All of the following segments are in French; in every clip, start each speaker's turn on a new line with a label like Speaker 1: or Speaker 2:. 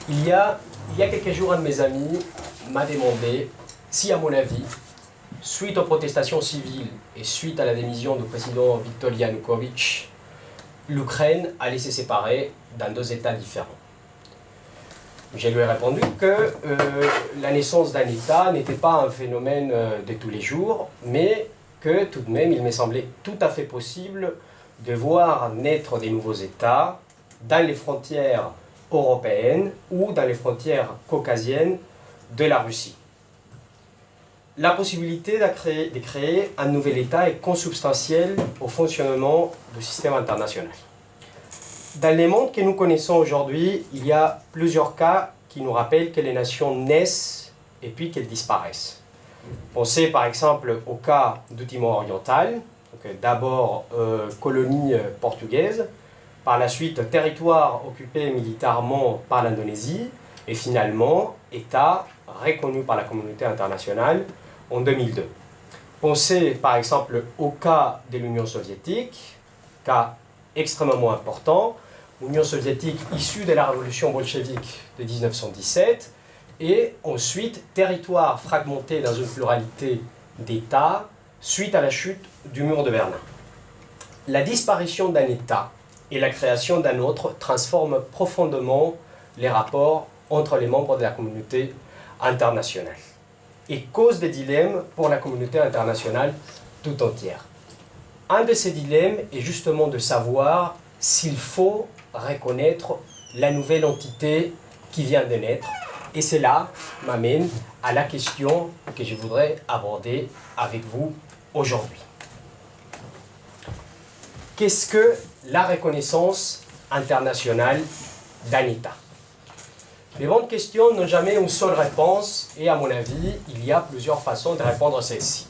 Speaker 1: Il y a quelques jours, un de mes amis m'a demandé si, à mon avis, suite aux protestations civiles et suite à la démission du président Viktor Yanukovych, l'Ukraine allait se séparer dans deux États différents. Je lui ai répondu que la naissance d'un État n'était pas un phénomène de tous les jours, mais que tout de même, il me semblait tout à fait possible de voir naître des nouveaux États dans les frontières européennes ou dans les frontières caucasiennes de la Russie. La possibilité de créer un nouvel État est consubstantielle au fonctionnement du système international. Dans les mondes que nous connaissons aujourd'hui, il y a plusieurs cas qui nous rappellent que les nations naissent et puis qu'elles disparaissent. Pensez par exemple au cas du Timor oriental, d'abord colonie portugaise, par la suite territoire occupé militairement par l'Indonésie, et finalement État reconnu par la communauté internationale en 2002. Pensez par exemple au cas de l'Union soviétique, cas extrêmement important, l'Union soviétique issue de la révolution bolchevique de 1917, et ensuite territoire fragmenté dans une pluralité d'États suite à la chute du mur de Berlin. La disparition d'un État et la création d'un autre transforment profondément les rapports entre les membres de la communauté internationale et cause des dilemmes pour la communauté internationale tout entière. Un de ces dilemmes est justement de savoir s'il faut reconnaître la nouvelle entité qui vient de naître. Et cela m'amène à la question que je voudrais aborder avec vous aujourd'hui. Qu'est-ce que la reconnaissance internationale d'un État? Les bonnes questions n'ont jamais une seule réponse et à mon avis, il y a plusieurs façons de répondre à celle-ci.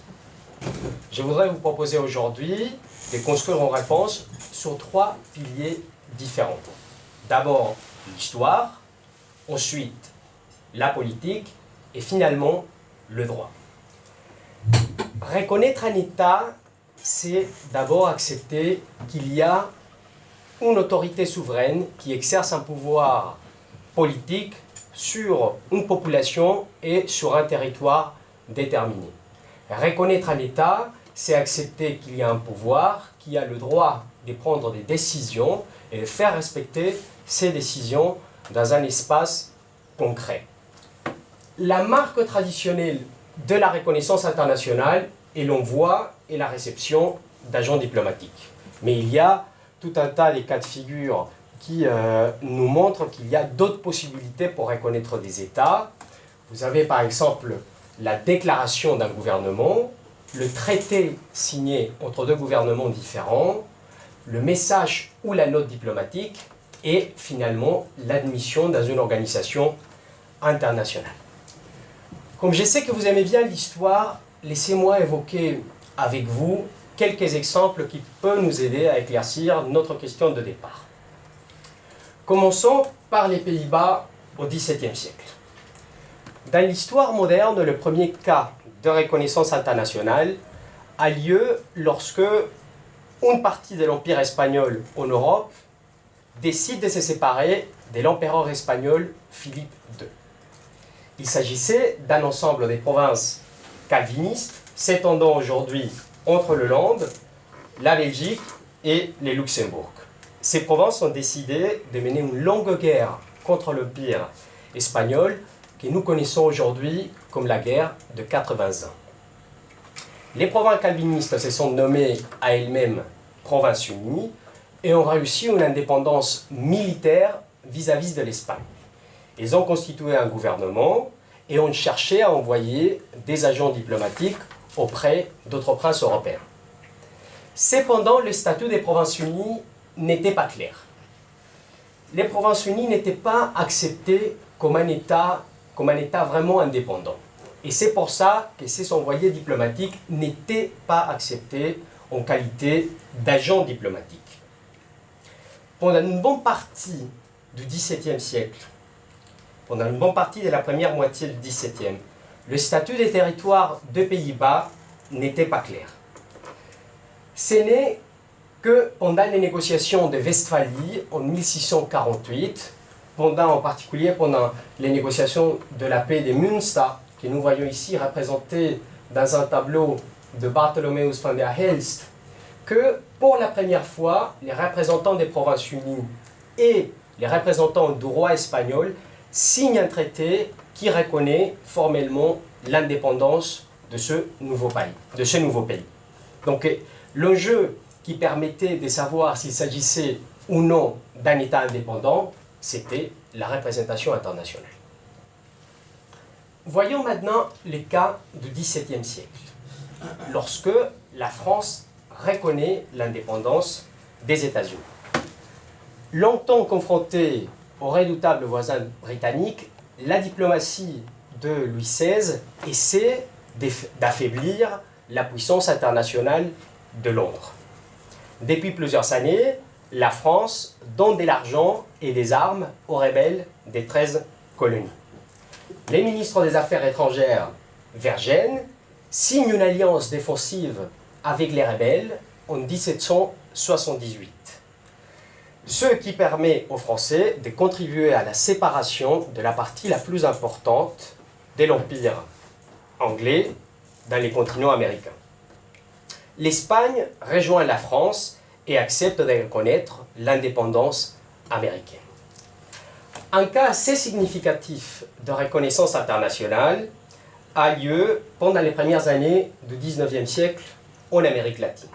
Speaker 1: Je voudrais vous proposer aujourd'hui de construire une réponse sur trois piliers différents. D'abord, l'histoire, ensuite, la politique et finalement, le droit. Reconnaître un État, c'est d'abord accepter qu'il y a une autorité souveraine qui exerce un pouvoir politique sur une population et sur un territoire déterminé. Reconnaître un État, c'est accepter qu'il y a un pouvoir qui a le droit de prendre des décisions et de faire respecter ces décisions dans un espace concret. La marque traditionnelle de la reconnaissance internationale est l'envoi et la réception d'agents diplomatiques. Mais il y a tout un tas de cas de figure qui nous montrent qu'il y a d'autres possibilités pour reconnaître des États. Vous avez par exemple la déclaration d'un gouvernement, le traité signé entre deux gouvernements différents, le message ou la note diplomatique et finalement l'admission dans une organisation internationale. Comme je sais que vous aimez bien l'histoire, laissez-moi évoquer avec vous quelques exemples qui peuvent nous aider à éclaircir notre question de départ. Commençons par les Pays-Bas au XVIIe siècle. Dans l'histoire moderne, le premier cas de reconnaissance internationale a lieu lorsque une partie de l'Empire espagnol en Europe décide de se séparer de l'empereur espagnol Philippe II. Il s'agissait d'un ensemble des provinces calvinistes s'étendant aujourd'hui entre le Land, la Belgique et les Luxembourg. Ces provinces ont décidé de mener une longue guerre contre l'Empire espagnol que nous connaissons aujourd'hui comme la guerre de 80 ans. Les provinces calvinistes se sont nommées à elles-mêmes Provinces unies et ont réussi une indépendance militaire vis-à-vis de l'Espagne. Ils ont constitué un gouvernement et ont cherché à envoyer des agents diplomatiques auprès d'autres princes européens. Cependant, le statut des Provinces unies n'était pas clair. Les Provinces unies n'étaient pas acceptées comme un État vraiment indépendant. Et c'est pour ça que ces envoyés diplomatiques n'étaient pas acceptés en qualité d'agents diplomatiques. Pendant une bonne partie du XVIIe siècle, pendant une bonne partie de la première moitié du XVIIe, le statut des territoires des Pays-Bas n'était pas clair. Ce n'est que pendant les négociations de Westphalie en 1648 en particulier pendant les négociations de la paix de Münster, que nous voyons ici représenté dans un tableau de Bartholomeus van der Helst, que pour la première fois, les représentants des Provinces-Unies et les représentants du roi espagnol signent un traité qui reconnaît formellement l'indépendance de ce nouveau pays. Donc l'enjeu qui permettait de savoir s'il s'agissait ou non d'un État indépendant, c'était la représentation internationale. Voyons maintenant le cas du XVIIe siècle, lorsque la France reconnaît l'indépendance des États-Unis. Longtemps confrontée aux redoutables voisins britanniques, la diplomatie de Louis XVI essaie d'affaiblir la puissance internationale de Londres. Depuis plusieurs années, la France donne de l'argent et des armes aux rebelles des 13 colonies. Les ministres des Affaires étrangères Vergennes signent une alliance défensive avec les rebelles en 1778, ce qui permet aux Français de contribuer à la séparation de la partie la plus importante de l'Empire anglais dans les continents américains. L'Espagne rejoint la France et accepte de reconnaître l'indépendance américaine. Un cas assez significatif de reconnaissance internationale a lieu pendant les premières années du XIXe siècle en Amérique latine.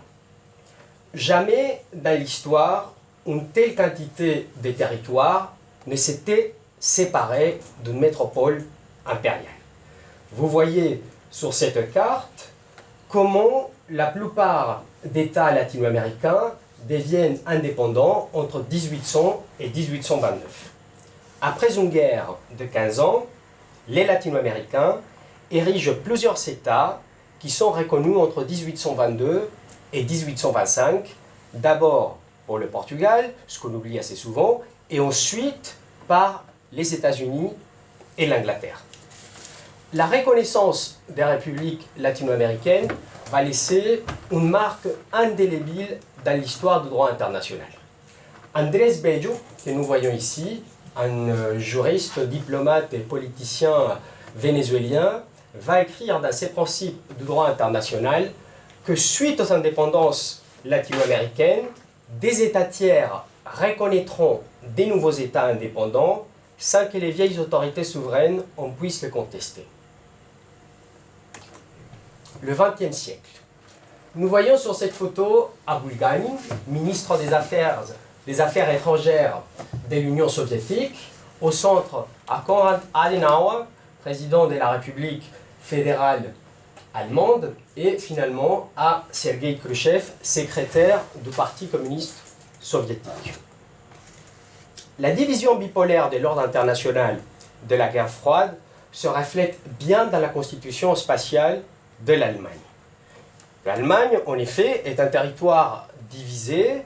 Speaker 1: Jamais dans l'histoire, une telle quantité de territoires ne s'était séparée d'une métropole impériale. Vous voyez sur cette carte comment la plupart d'États latino-américains deviennent indépendants entre 1800 et 1829. Après une guerre de 15 ans, les latino-américains érigent plusieurs États qui sont reconnus entre 1822 et 1825, d'abord pour le Portugal, ce qu'on oublie assez souvent, et ensuite par les États-Unis et l'Angleterre. La reconnaissance des républiques latino-américaines va laisser une marque indélébile dans l'histoire du droit international. Andrés Bello, que nous voyons ici, un juriste, diplomate et politicien vénézuélien, va écrire dans ses principes du droit international que suite aux indépendances latino-américaines, des États tiers reconnaîtront des nouveaux États indépendants sans que les vieilles autorités souveraines en puissent le contester. Le XXe siècle. Nous voyons sur cette photo Abul Ghani, ministre des Affaires étrangères de l'Union soviétique, au centre à Konrad Adenauer, président de la République fédérale allemande, et finalement à Sergei Khrouchtchev, secrétaire du Parti communiste soviétique. La division bipolaire de l'ordre international de la guerre froide se reflète bien dans la constitution spatiale de l'Allemagne. L'Allemagne, en effet, est un territoire divisé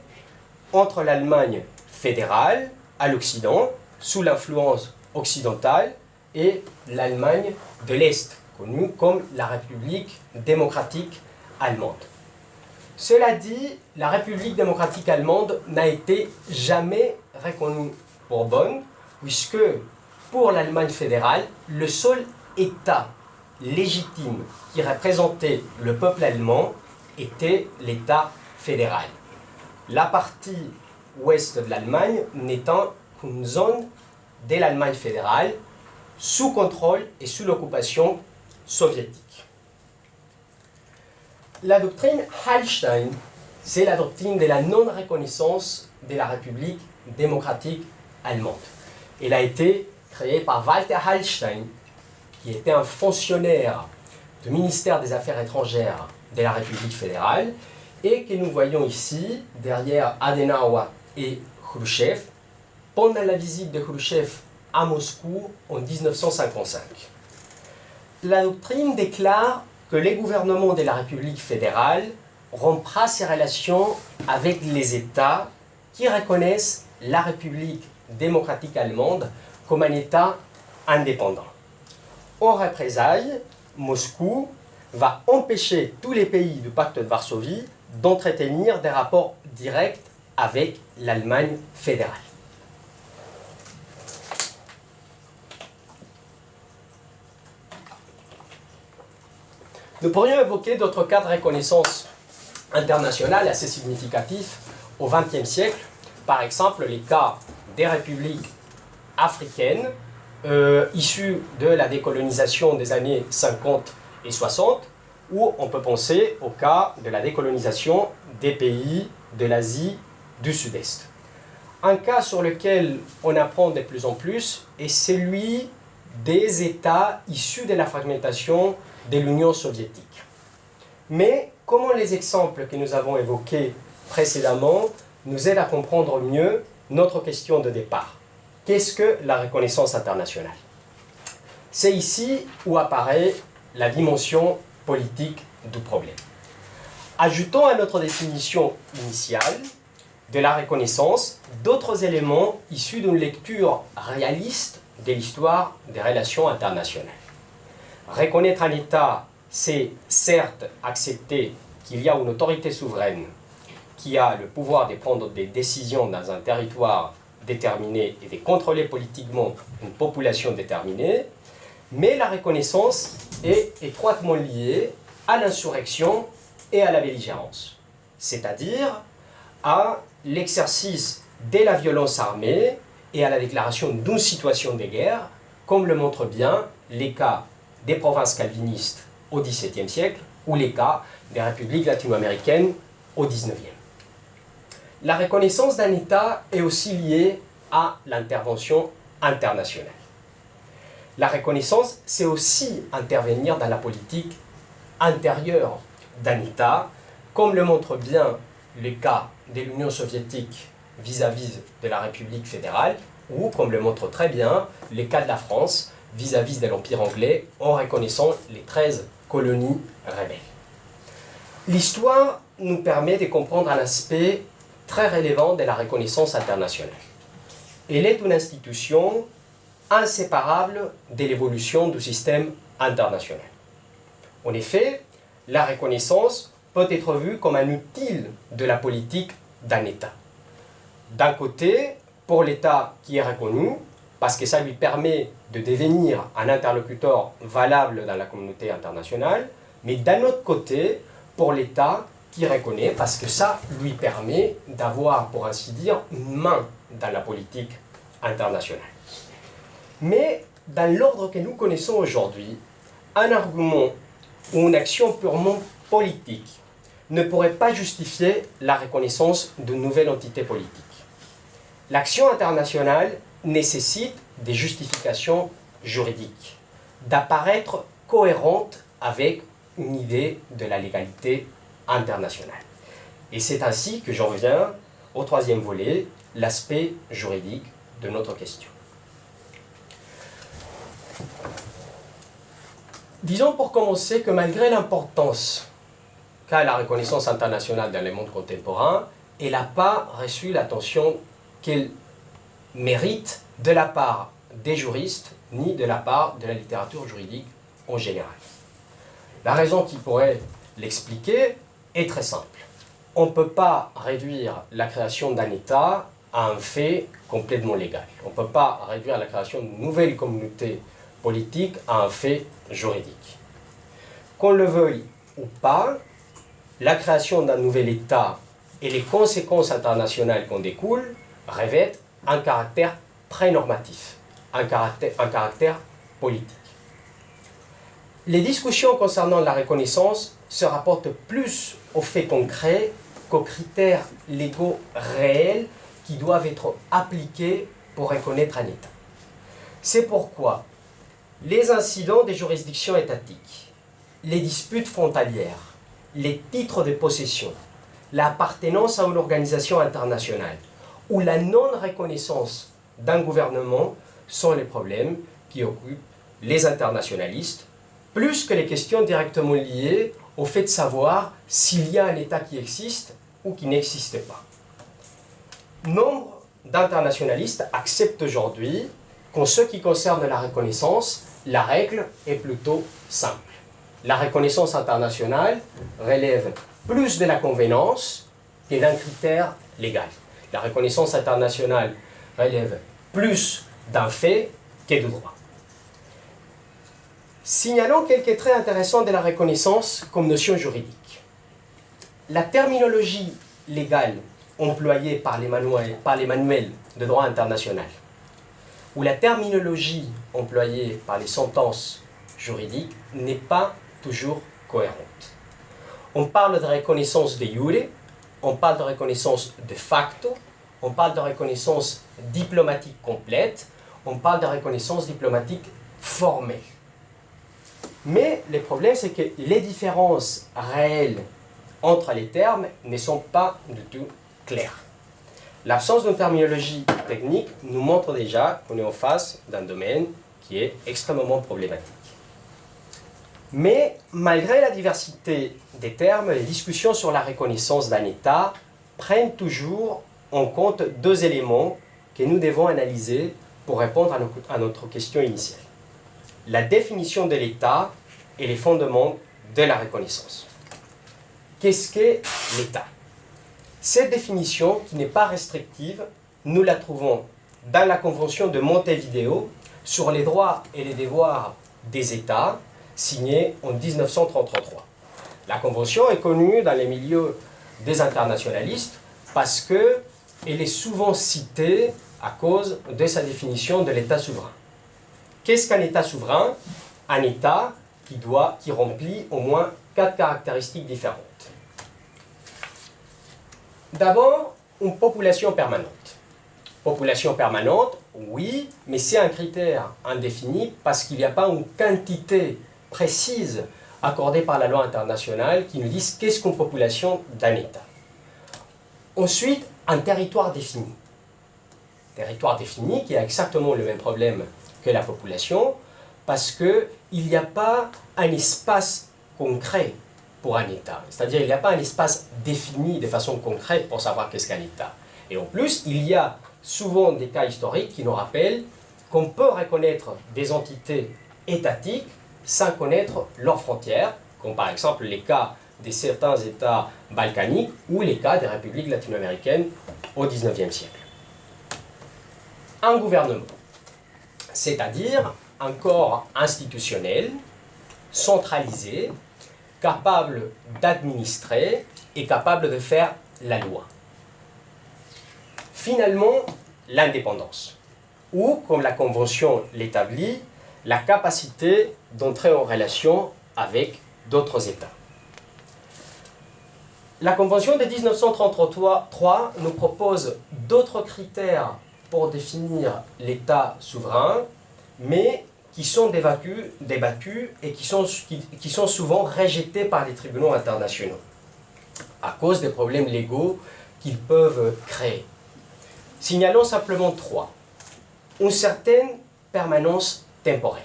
Speaker 1: entre l'Allemagne fédérale, à l'Occident, sous l'influence occidentale, et l'Allemagne de l'Est, connue comme la République démocratique allemande. Cela dit, la République démocratique allemande n'a été jamais reconnue pour bonne, puisque pour l'Allemagne fédérale, le seul État légitime qui représentait le peuple allemand était l'État fédéral. La partie ouest de l'Allemagne n'étant qu'une zone de l'Allemagne fédérale sous contrôle et sous l'occupation soviétique. La doctrine Hallstein, c'est la doctrine de la non-reconnaissance de la République démocratique allemande. Elle a été créée par Walter Hallstein, qui était un fonctionnaire du ministère des Affaires étrangères de la République fédérale, et que nous voyons ici, derrière Adenauer et Khrouchtchev, pendant la visite de Khrouchtchev à Moscou en 1955. La doctrine déclare que les gouvernements de la République fédérale rompra ses relations avec les États qui reconnaissent la République démocratique allemande comme un État indépendant. En représailles, Moscou va empêcher tous les pays du pacte de Varsovie d'entretenir des rapports directs avec l'Allemagne fédérale. Nous pourrions évoquer d'autres cas de reconnaissance internationale assez significatifs au XXe siècle. Par exemple, les cas des républiques africaines issues de la décolonisation des années 50 et 60, ou on peut penser au cas de la décolonisation des pays de l'Asie du Sud-Est. Un cas sur lequel on apprend de plus en plus est celui des États issus de la fragmentation de l'Union soviétique. Mais comment les exemples que nous avons évoqués précédemment nous aident à comprendre mieux notre question de départ? Qu'est-ce que la reconnaissance internationale? C'est ici où apparaît la dimension politique du problème. Ajoutons à notre définition initiale de la reconnaissance d'autres éléments issus d'une lecture réaliste de l'histoire des relations internationales. Reconnaître un État, c'est certes accepter qu'il y a une autorité souveraine qui a le pouvoir de prendre des décisions dans un territoire déterminé et de contrôler politiquement une population déterminée, mais la reconnaissance est étroitement liée à l'insurrection et à la belligérance, c'est-à-dire à l'exercice de la violence armée et à la déclaration d'une situation de guerre, comme le montrent bien les cas des provinces calvinistes au XVIIe siècle ou les cas des républiques latino-américaines au XIXe. La reconnaissance d'un État est aussi liée à l'intervention internationale. La reconnaissance, c'est aussi intervenir dans la politique intérieure d'un État, comme le montre bien le cas de l'Union soviétique vis-à-vis de la République fédérale, ou comme le montre très bien le cas de la France vis-à-vis de l'Empire anglais en reconnaissant les 13 colonies rebelles. L'histoire nous permet de comprendre un aspect très relevant de la reconnaissance internationale. Elle est une institution inséparable de l'évolution du système international. En effet, la reconnaissance peut être vue comme un outil de la politique d'un État. D'un côté, pour l'État qui est reconnu, parce que ça lui permet de devenir un interlocuteur valable dans la communauté internationale, mais d'un autre côté, pour l'État qui reconnaît, parce que ça lui permet d'avoir, pour ainsi dire, une main dans la politique internationale. Mais dans l'ordre que nous connaissons aujourd'hui, un argument ou une action purement politique ne pourrait pas justifier la reconnaissance d'une nouvelle entité politique. L'action internationale nécessite des justifications juridiques, d'apparaître cohérente avec une idée de la légalité internationale. Et c'est ainsi que j'en viens au troisième volet, l'aspect juridique de notre question. Disons pour commencer que malgré l'importance qu'a la reconnaissance internationale dans le monde contemporain, elle n'a pas reçu l'attention qu'elle mérite de la part des juristes ni de la part de la littérature juridique en général. La raison qui pourrait l'expliquer est très simple. On ne peut pas réduire la création d'un État à un fait complètement légal. On ne peut pas réduire la création d'une nouvelle communauté politique à un fait juridique. Qu'on le veuille ou pas, la création d'un nouvel État et les conséquences internationales qui en découlent revêtent un caractère prénormatif, un caractère politique. Les discussions concernant la reconnaissance se rapportent plus aux faits concrets qu'aux critères légaux réels qui doivent être appliqués pour reconnaître un État. C'est pourquoi les incidents des juridictions étatiques, les disputes frontalières, les titres de possession, l'appartenance à une organisation internationale ou la non-reconnaissance d'un gouvernement sont les problèmes qui occupent les internationalistes, plus que les questions directement liées au fait de savoir s'il y a un État qui existe ou qui n'existe pas. Nombre d'internationalistes acceptent aujourd'hui qu'en ce qui concerne la reconnaissance, la règle est plutôt simple. La reconnaissance internationale relève plus de la convenance que d'un critère légal. La reconnaissance internationale relève plus d'un fait que du droit. Signalons quelques traits intéressants de la reconnaissance comme notion juridique. La terminologie légale employée par les manuels de droit international ou la terminologie employée par les sentences juridiques n'est pas toujours cohérente. On parle de reconnaissance de jure, on parle de reconnaissance de facto, on parle de reconnaissance diplomatique complète, on parle de reconnaissance diplomatique formelle. Mais le problème, c'est que les différences réelles entre les termes ne sont pas du tout claires. L'absence d'une terminologie technique nous montre déjà qu'on est en face d'un domaine qui est extrêmement problématique. Mais malgré la diversité des termes, les discussions sur la reconnaissance d'un État prennent toujours en compte deux éléments que nous devons analyser pour répondre à notre question initiale. La définition de l'État et les fondements de la reconnaissance. Qu'est-ce qu'est l'État? Cette définition, qui n'est pas restrictive, nous la trouvons dans la Convention de Montevideo sur les droits et les devoirs des États, signée en 1933. La Convention est connue dans les milieux des internationalistes parce qu'elle est souvent citée à cause de sa définition de l'État souverain. Qu'est-ce qu'un État souverain? Un État qui remplit au moins 4 caractéristiques différentes. D'abord, une population permanente. Population permanente, oui, mais c'est un critère indéfini parce qu'il n'y a pas une quantité précise accordée par la loi internationale qui nous dise qu'est-ce qu'une population d'un État. Ensuite, un territoire défini. Territoire défini qui a exactement le même problème que la population parce qu'il n'y a pas un espace concret pour un État. C'est-à-dire qu'il n'y a pas un espace défini de façon concrète pour savoir qu'est-ce qu'un État. Et en plus, il y a souvent des cas historiques qui nous rappellent qu'on peut reconnaître des entités étatiques sans connaître leurs frontières, comme par exemple les cas de certains États balkaniques ou les cas des républiques latino-américaines au XIXe siècle. Un gouvernement, c'est-à-dire un corps institutionnel, centralisé, capable d'administrer et capable de faire la loi. Finalement, l'indépendance, ou, comme la Convention l'établit, la capacité d'entrer en relation avec d'autres États. La Convention de 1933 nous propose d'autres critères pour définir l'État souverain, mais qui sont débattus et qui sont souvent rejetés par les tribunaux internationaux, à cause des problèmes légaux qu'ils peuvent créer. Signalons simplement 3. Une certaine permanence temporelle.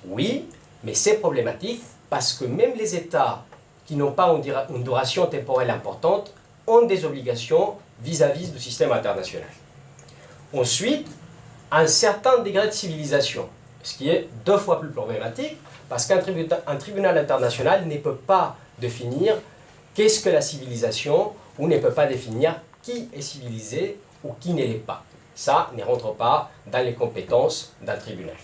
Speaker 1: Oui, mais c'est problématique parce que même les États qui n'ont pas une duration temporelle importante ont des obligations vis-à-vis du système international. Ensuite, un certain degré de civilisation, ce qui est 2 fois plus problématique parce qu'un tribunal international ne peut pas définir qu'est-ce que la civilisation ou ne peut pas définir qui est civilisé ou qui ne l'est pas. Ça ne rentre pas dans les compétences d'un tribunal.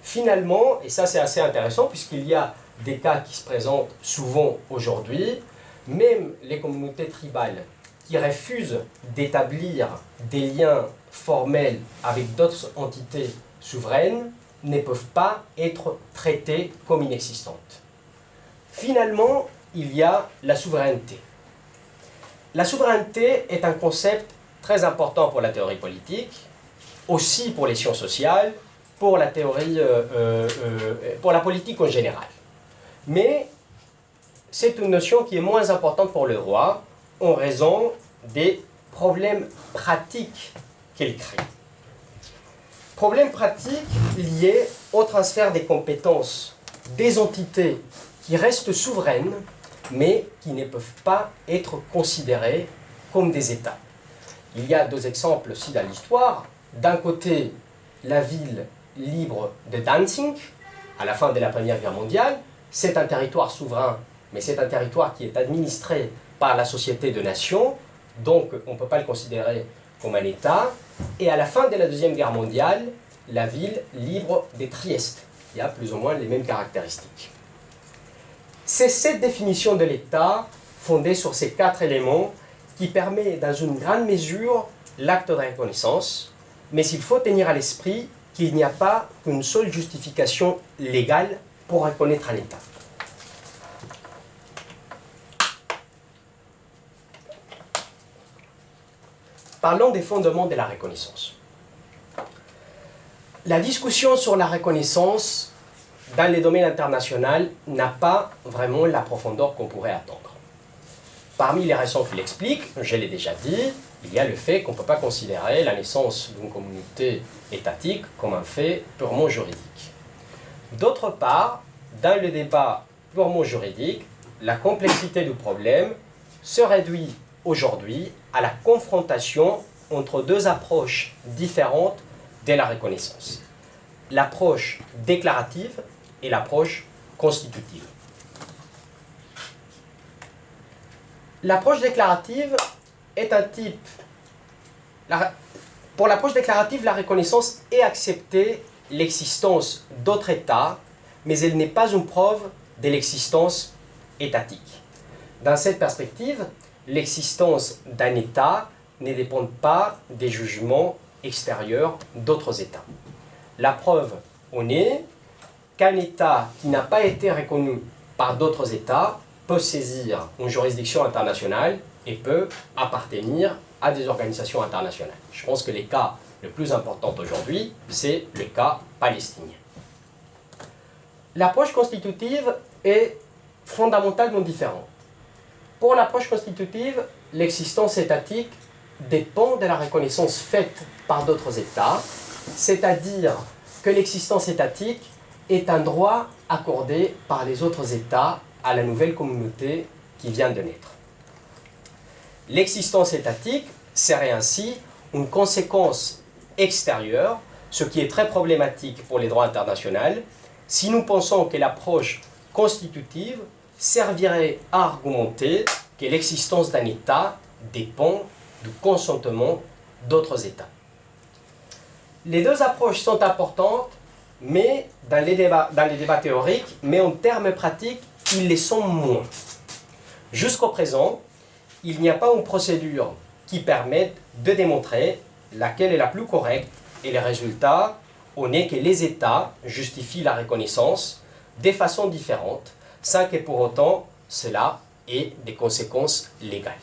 Speaker 1: Finalement, et ça c'est assez intéressant puisqu'il y a des cas qui se présentent souvent aujourd'hui, même les communautés tribales qui refusent d'établir des liens formels avec d'autres entités souveraines ne peuvent pas être traitées comme inexistantes. Finalement, il y a la souveraineté. La souveraineté est un concept très important pour la théorie politique, aussi pour les sciences sociales, pour la théorie, pour la politique en général. Mais c'est une notion qui est moins importante pour le droit en raison des problèmes pratiques qu'elle crée. Problèmes pratiques liés au transfert des compétences des entités qui restent souveraines, mais qui ne peuvent pas être considérées comme des États. Il y a 2 exemples aussi dans l'histoire. D'un côté, la ville libre de Danzig, à la fin de la Première Guerre mondiale. C'est un territoire souverain, mais c'est un territoire qui est administré par la Société de Nations, donc on ne peut pas le considérer comme un État. Et à la fin de la Deuxième Guerre mondiale, la ville libre de Trieste, qui a plus ou moins les mêmes caractéristiques. C'est cette définition de l'État, fondée sur ces 4 éléments, qui permet dans une grande mesure l'acte de reconnaissance, mais il faut tenir à l'esprit qu'il n'y a pas qu'une seule justification légale pour reconnaître un État. Parlons des fondements de la reconnaissance. La discussion sur la reconnaissance dans les domaines internationaux n'a pas vraiment la profondeur qu'on pourrait attendre. Parmi les raisons qui l'expliquent, je l'ai déjà dit, il y a le fait qu'on ne peut pas considérer la naissance d'une communauté étatique comme un fait purement juridique. D'autre part, dans le débat purement juridique, la complexité du problème se réduit aujourd'hui à la confrontation entre 2 approches différentes de la reconnaissance. L'approche déclarative et l'approche constitutive. L'approche déclarative est un type... Pour l'approche déclarative, la reconnaissance est accepter l'existence d'autres États, mais elle n'est pas une preuve de l'existence étatique. Dans cette perspective, l'existence d'un État ne dépend pas des jugements extérieurs d'autres États. La preuve en est qu'un État qui n'a pas été reconnu par d'autres États peut saisir une juridiction internationale et peut appartenir à des organisations internationales. Je pense que les cas le plus important aujourd'hui, c'est le cas palestinien. L'approche constitutive est fondamentalement différente. Pour l'approche constitutive, l'existence étatique dépend de la reconnaissance faite par d'autres États, c'est-à-dire que l'existence étatique est un droit accordé par les autres États à la nouvelle communauté qui vient de naître. L'existence étatique serait ainsi une conséquence extérieure, ce qui est très problématique pour les droits internationaux, si nous pensons que l'approche constitutive servirait à argumenter que l'existence d'un État dépend du consentement d'autres États. Les 2 approches sont importantes, mais dans les débats théoriques, mais en termes pratiques, ils les sont moins. Jusqu'au présent, il n'y a pas une procédure qui permette de démontrer laquelle est la plus correcte, et le résultat en est que les États justifient la reconnaissance de façon différente, sans que pour autant cela ait des conséquences légales.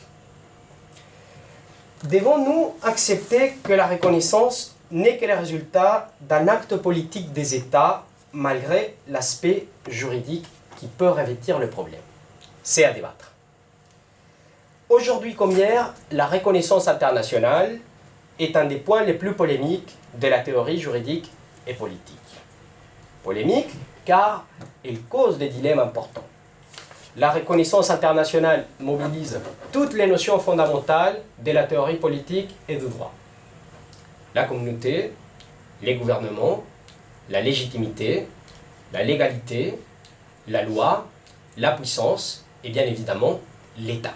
Speaker 1: Devons-nous accepter que la reconnaissance n'est que le résultat d'un acte politique des États, malgré l'aspect juridique qui peut revêtir le problème? C'est à débattre. Aujourd'hui comme hier, la reconnaissance internationale est un des points les plus polémiques de la théorie juridique et politique. Polémique car elle cause des dilemmes importants. La reconnaissance internationale mobilise toutes les notions fondamentales de la théorie politique et du droit. La communauté, les gouvernements, la légitimité, la légalité, la loi, la puissance et bien évidemment l'État.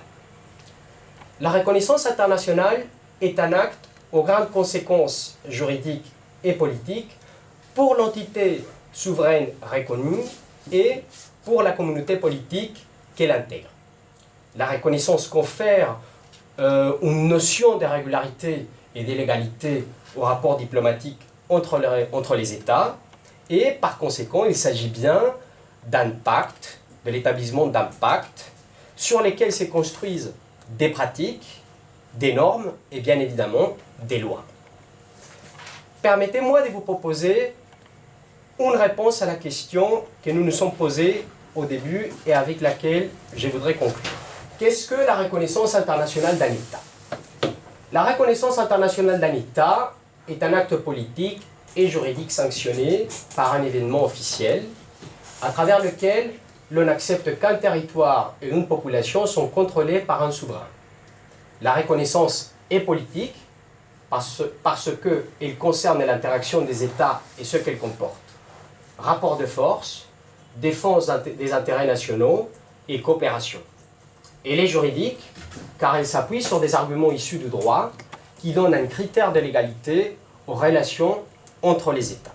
Speaker 1: La reconnaissance internationale est un acte aux grandes conséquences juridiques et politiques pour l'entité souveraine reconnue et pour la communauté politique qu'elle intègre. La reconnaissance confère une notion de régularité et d'illégalité au rapport diplomatique entre les États, et par conséquent, il s'agit bien d'un pacte, de l'établissement d'un pacte sur lesquels se construisent des pratiques, des normes et bien évidemment des lois. Permettez-moi de vous proposer une réponse à la question que nous nous sommes posée au début et avec laquelle je voudrais conclure. Qu'est-ce que la reconnaissance internationale d'un État? La reconnaissance internationale d'un État est un acte politique et juridique sanctionné par un événement officiel à travers lequel l'on accepte qu'un territoire et une population sont contrôlés par un souverain. La reconnaissance est politique parce qu'elle concerne l'interaction des États et ce qu'elle comporte. Rapport de force, défense des intérêts nationaux et coopération. Elle est juridique car elle s'appuie sur des arguments issus du droit qui donnent un critère de légalité aux relations entre les États.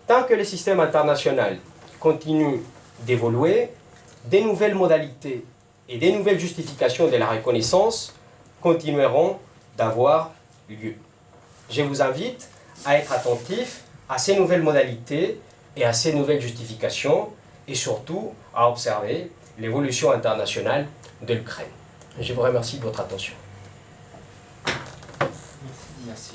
Speaker 1: Tant que le système international continue d'évoluer, des nouvelles modalités et des nouvelles justifications de la reconnaissance continueront d'avoir lieu. Je vous invite à être attentif à ces nouvelles modalités et à ces nouvelles justifications et surtout à observer l'évolution internationale de l'Ukraine. Je vous remercie de votre attention.
Speaker 2: Merci.